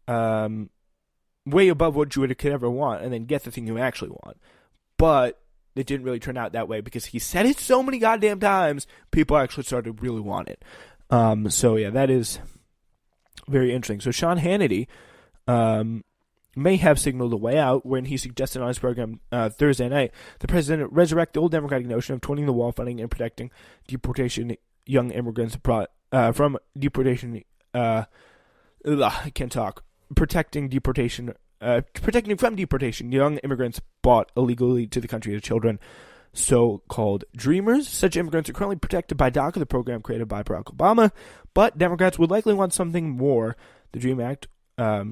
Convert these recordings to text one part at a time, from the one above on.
way above what you could ever want, and then get the thing you actually want. But it didn't really turn out that way because he said it so many goddamn times, people actually started to really want it. So yeah, that is very interesting. So Sean Hannity may have signaled a way out when he suggested on his program Thursday night the president resurrect the old Democratic notion of twinning the wall funding and protecting deportation young immigrants from deportation. I can't talk. Protecting from deportation young immigrants brought illegally to the country as children, so-called dreamers. Such immigrants are currently protected by DACA, the program created by Barack Obama, but Democrats would likely want something more. The DREAM Act, the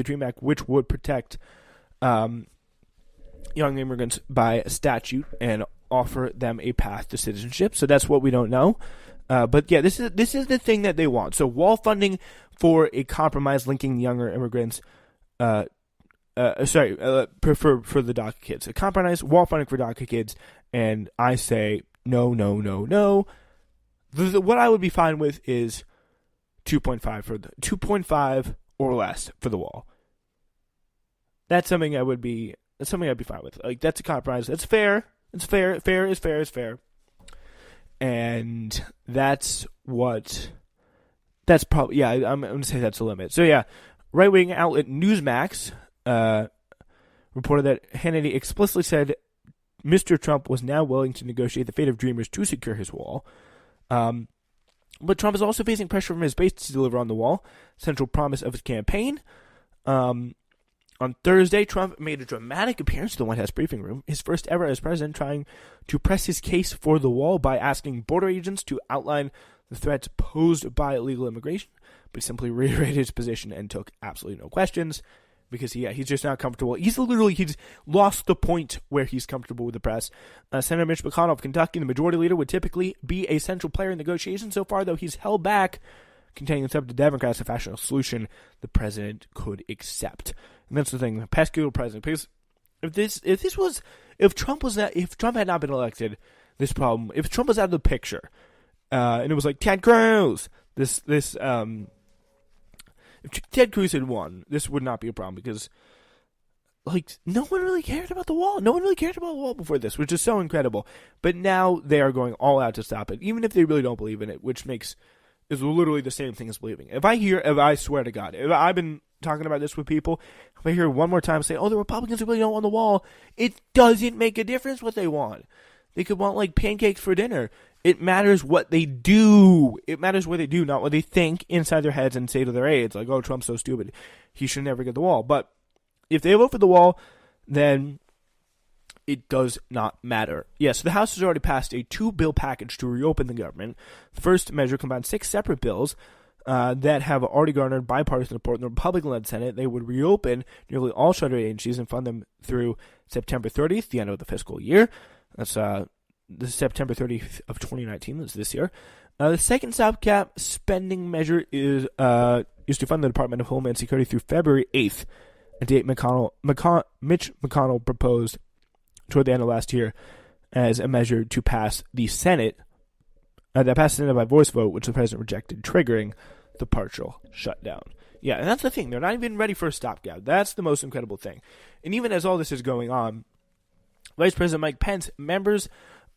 DREAM Act, which would protect young immigrants by statute and offer them a path to citizenship. So that's what we don't know. But yeah, this is the thing that they want. So wall funding for a compromise linking younger immigrants. For the DACA kids, a compromise wall funding for DACA kids, and I say no. What I would be fine with is 2.5 or less for the wall. That's something I'd be fine with. Like, that's a compromise. That's fair. It's fair. Fair is fair. And that's probably, yeah, I'm going to say that's the limit. So yeah, right-wing outlet Newsmax reported that Hannity explicitly said Mr. Trump was now willing to negotiate the fate of Dreamers to secure his wall. But Trump is also facing pressure from his base to deliver on the wall, central promise of his campaign. On Thursday, Trump made a dramatic appearance in the White House briefing room, his first ever as president, trying to press his case for the wall by asking border agents to outline the threats posed by illegal immigration, but he simply reiterated his position and took absolutely no questions because he's just not comfortable. He's lost the point where he's comfortable with the press. Senator Mitch McConnell of Kentucky, the majority leader, would typically be a central player in negotiations. So far, though, he's held back, containing it's up to Democrats to fashion a solution the president could accept. And that's the thing, the pesky little president. Because if Trump had not been elected, this problem, if Trump was out of the picture, and it was like Ted Cruz, if Ted Cruz had won, this would not be a problem because, like, no one really cared about the wall. No one really cared about the wall before this, which is so incredible. But now they are going all out to stop it, even if they really don't believe in it, which is literally the same thing as believing. If I swear to God, if I've been talking about this with people, if I hear one more time say, oh, the Republicans really don't want the wall, it doesn't make a difference what they want. They could want, like, pancakes for dinner. It matters what they do. It matters what they do, not what they think inside their heads and say to their aides, like, oh, Trump's so stupid, he should never get the wall. But if they vote for the wall, then it does not matter. Yes, the House has already passed a 2-bill package to reopen the government. The first measure combines 6 separate bills that have already garnered bipartisan support in the Republican-led Senate. They would reopen nearly all shuttered agencies and fund them through September 30th, the end of the fiscal year. That's the September 30th of 2019. That's this year. The second stopgap spending measure is to fund the Department of Homeland Security through February 8th, a date Mitch McConnell proposed toward the end of last year as a measure to pass the Senate. That passed the Senate by voice vote, which the president rejected, triggering the partial shutdown. Yeah, and that's the thing. They're not even ready for a stopgap. That's the most incredible thing. And even as all this is going on, Vice President Mike Pence, members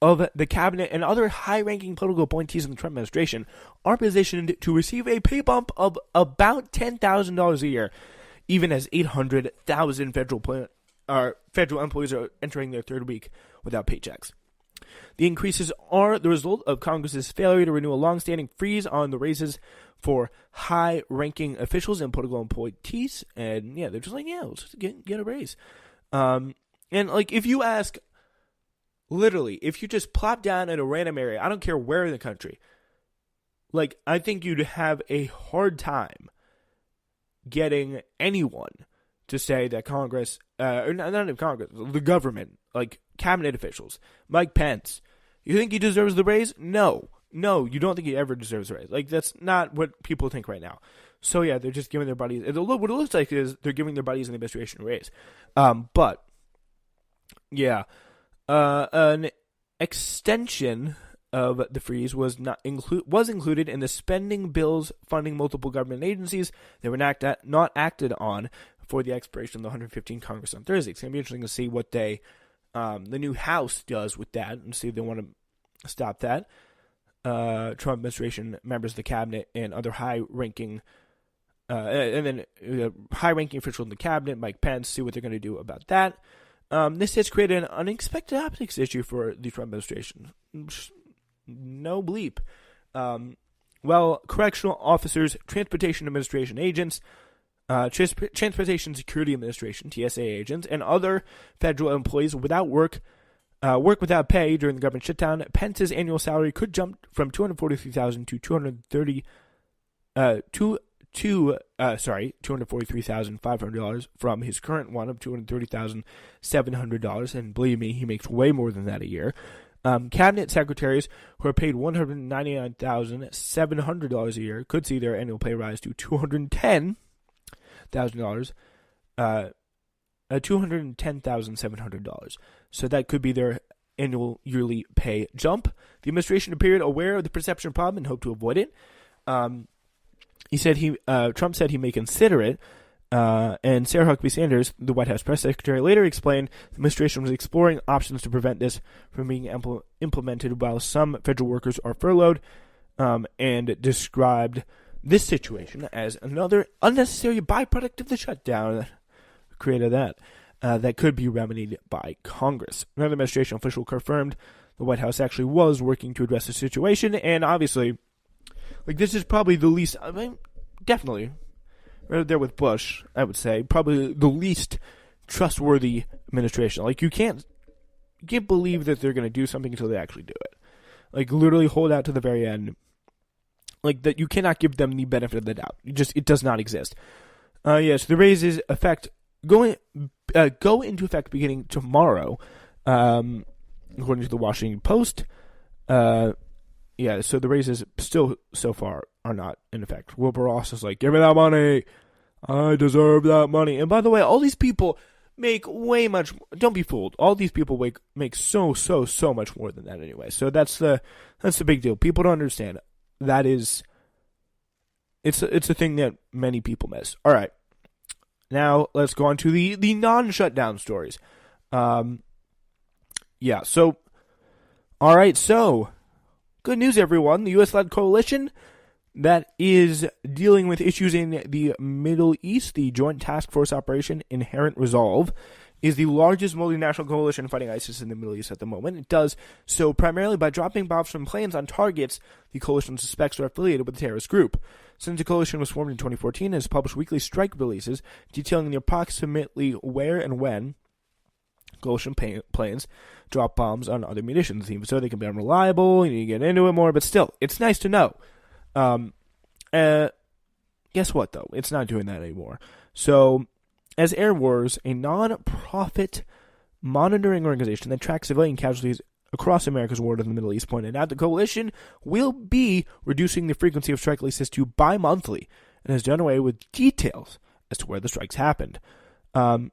of the cabinet, and other high-ranking political appointees in the Trump administration are positioned to receive a pay bump of about $10,000 a year, even as 800,000 federal employees are entering their third week without paychecks. The increases are the result of Congress's failure to renew a long-standing freeze on the raises for high-ranking officials and political appointees. And yeah, they're just like, yeah, let's just get a raise. And like, if you ask, literally, if you just plop down in a random area, I don't care where in the country, like, I think you'd have a hard time getting anyone to say that Congress, or not even Congress, the government, like cabinet officials, Mike Pence, you think he deserves the raise? No, you don't think he ever deserves a raise. Like, that's not what people think right now. So yeah, they're just giving their buddies, what it looks like is they're giving their buddies in the administration a raise. But yeah, an extension of the freeze was included in the spending bills funding multiple government agencies that were not acted on for the expiration of the 115 Congress on Thursday. It's going to be interesting to see what the new House does with that and see if they want to stop that. Trump administration members of the cabinet and other high-ranking high-ranking officials in the cabinet, Mike Pence, see what they're going to do about that. This has created an unexpected optics issue for the Trump administration. No bleep. Correctional officers, transportation administration agents, Transportation Security Administration, TSA agents, and other federal employees without work without pay during the government shutdown, Pence's annual salary could jump from $243,000 to $243,500 from his current one of $230,700, and believe me, he makes way more than that a year. Cabinet secretaries who are paid $199,700 a year could see their annual pay rise to $210,000, $210,700. So that could be their annual yearly pay jump. The administration appeared aware of the perception problem and hoped to avoid it. Trump said he may consider it. And Sarah Huckabee Sanders, the White House press secretary, later explained the administration was exploring options to prevent this from being implemented while some federal workers are furloughed, and described this situation as another unnecessary byproduct of the shutdown created that could be remedied by Congress. Another administration official confirmed the White House actually was working to address the situation, and obviously, this is probably the least, definitely, right there with Bush, I would say, probably the least trustworthy administration. You can't believe that they're going to do something until they actually do it. Literally hold out to the very end. That you cannot give them the benefit of the doubt. It does not exist. So the raises go into effect beginning tomorrow, according to the Washington Post. So the raises still so far are not in effect. Wilbur Ross is like, give me that money. I deserve that money. And by the way, all these people make way much. Don't be fooled. All these people make so much more than that anyway. So that's the big deal. People don't understand. That is, it's a thing that many people miss. All right. Now, let's go on to the non-shutdown stories. All right, so, good news, everyone. The U.S.-led coalition that is dealing with issues in the Middle East, the Joint Task Force Operation Inherent Resolve, is the largest multinational coalition fighting ISIS in the Middle East at the moment. It does so primarily by dropping bombs from planes on targets the coalition suspects are affiliated with the terrorist group. Since the coalition was formed in 2014, it has published weekly strike releases detailing the approximately where and when coalition planes drop bombs on other munitions. So they can be unreliable, and you get into it more, but still, it's nice to know. Guess what, though? It's not doing that anymore. So, as Air Wars, a non-profit monitoring organization that tracks civilian casualties across America's war in the Middle East, pointed out the coalition will be reducing the frequency of strike releases to bi-monthly and has done away with details as to where the strikes happened. So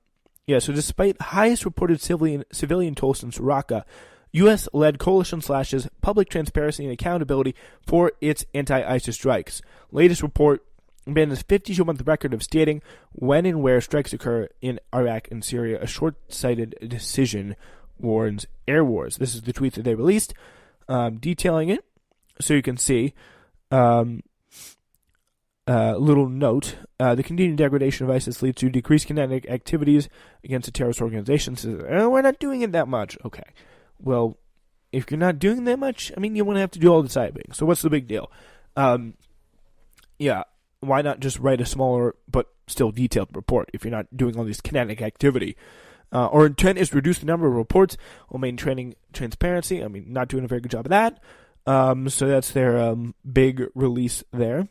despite the highest reported civilian toll since Raqqa, U.S.-led coalition slashes public transparency and accountability for its anti-ISIS strikes. Latest report abandons a 52-month record of stating when and where strikes occur in Iraq and Syria, a short-sighted decision, warns Air Wars. This is the tweet that they released, detailing it, so you can see. Little note, the continued degradation of ISIS leads to decreased kinetic activities against the terrorist organizations. We're not doing it that much. Okay. Well, if you're not doing that much, you won't have to do all the cyber. So what's the big deal? Why not just write a smaller but still detailed report if you're not doing all this kinetic activity? Our intent is to reduce the number of reports while maintaining transparency. Not doing a very good job of that. So that's their big release there.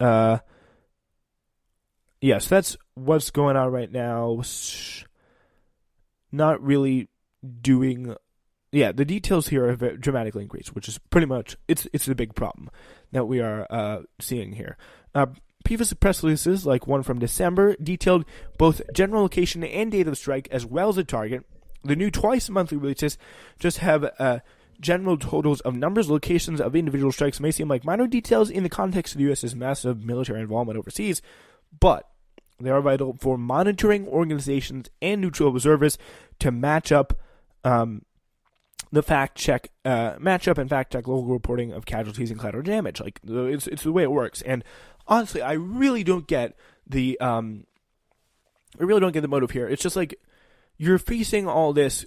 So that's what's going on right now. Not really doing. The details here have dramatically increased, which is pretty much it's the big problem that we are seeing here. Previous press releases, like one from December, detailed both general location and date of the strike, as well as the target. The new twice-monthly releases just have general totals of numbers, locations of individual strikes may seem like minor details in the context of the U.S.'s massive military involvement overseas, but they are vital for monitoring organizations and neutral observers to match up and fact check local reporting of casualties and collateral damage. Like, it's the way it works. And honestly, I really don't get the motive here. It's just like, you're facing all these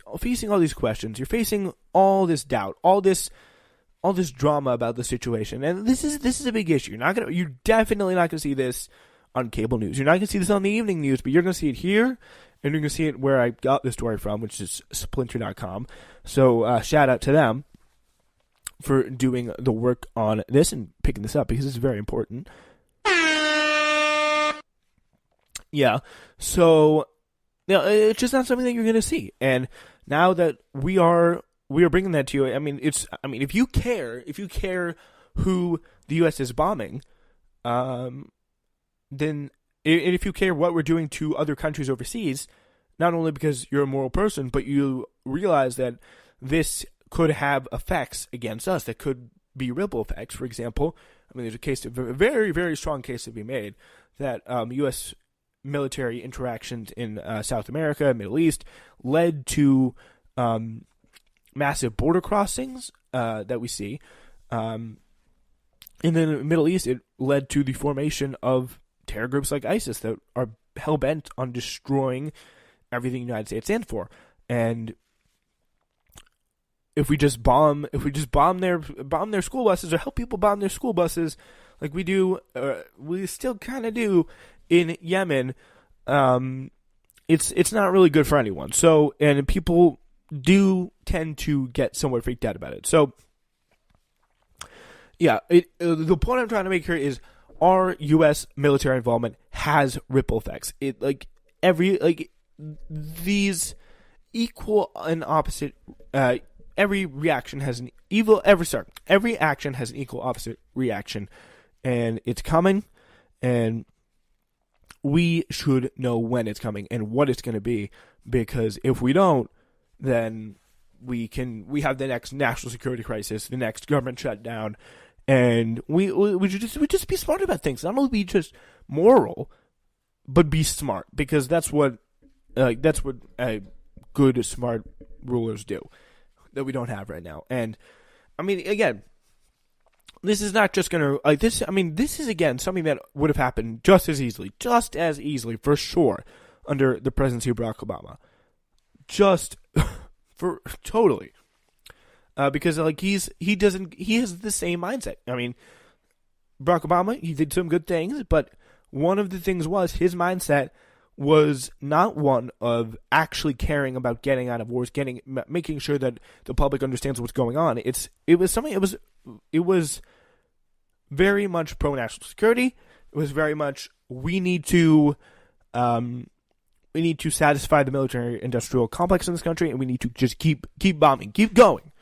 questions. You're facing all this doubt, all this drama about the situation, and this is a big issue. You're definitely not gonna see this on cable news. You're not gonna see this on the evening news, but you're gonna see it here, and you're gonna see it where I got this story from, which is Splinter.com. So shout out to them for doing the work on this and picking this up, because it's very important. Yeah. So. No, it's just not something that you're going to see. And now that we are bringing that to you, if you care who the U.S. is bombing, then if you care what we're doing to other countries overseas, not only because you're a moral person, but you realize that this could have effects against us, that could be ripple effects. For example, there's a very, very strong case to be made that U.S. military interactions in South America, Middle East, led to massive border crossings that we see. And then in the Middle East, it led to the formation of terror groups like ISIS that are hell-bent on destroying everything the United States stands for. And if we just bomb their school buses, or help people bomb their school buses, like we do, we still kind of do in Yemen, it's not really good for anyone. So, and people do tend to get somewhat freaked out about it. So, yeah, the point I'm trying to make here is our U.S. military involvement has ripple effects. These equal and opposite. Every action has an equal opposite reaction, and it's coming, and we should know when it's coming and what it's going to be, because if we don't, then we have the next national security crisis, the next government shutdown, and we should just be smart about things. Not only be just moral, but be smart, because that's what good smart rulers do that we don't have right now. And again, this is not just going to, this is, again, something that would have happened just as easily, for sure, under the presidency of Barack Obama. Totally. Because, he has the same mindset. Barack Obama, he did some good things, but one of the things was his mindset was not one of actually caring about getting out of wars, making sure that the public understands what's going on. It was very much pro-national security. It was very much, we need to satisfy the military-industrial complex in this country, and we need to just keep bombing, keep going,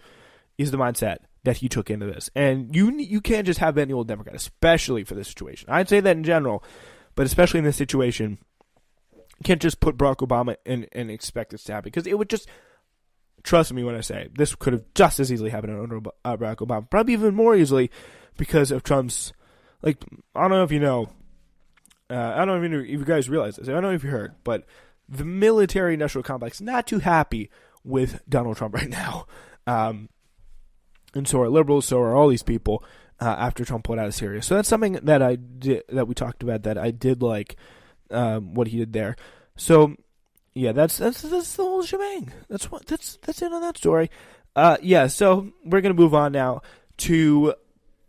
is the mindset that he took into this. And you can't just have any old Democrat, especially for this situation. I'd say that in general, but especially in this situation, you can't just put Barack Obama and expect this to happen, because it would just, trust me when I say, this could have just as easily happened under Barack Obama, probably even more easily, because of Trump's, I don't know if you know, I don't even know if you guys realize this, I don't know if you heard, but the military-industrial complex not too happy with Donald Trump right now. And so are liberals, so are all these people, after Trump pulled out of Syria. So that's something that we talked about, that I did like, what he did there. So yeah, that's the whole shebang. That's it on that story. So we're gonna move on now to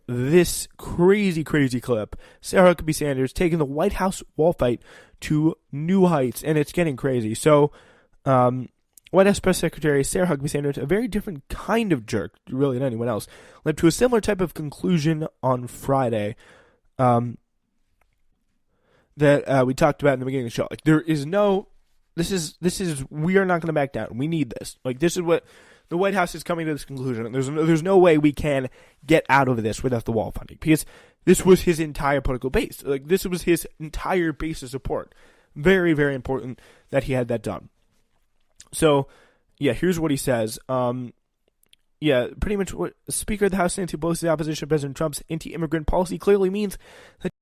this crazy clip. Sarah Huckabee Sanders taking the White House wall fight to new heights, and it's getting crazy. So, White House Press Secretary Sarah Huckabee Sanders, a very different kind of jerk, really, than anyone else, led to a similar type of conclusion on Friday. That we talked about in the beginning of the show. There is no, we are not going to back down. We need this. This is what the White House is coming to this conclusion. There's no way we can get out of this without the wall funding, because this was his entire political base. This was his entire base of support. Very, very important that he had that done. So, yeah, here's what he says. Yeah, pretty much what Speaker of the House Nancy Pelosi's opposition to President Trump's anti-immigrant policy clearly means that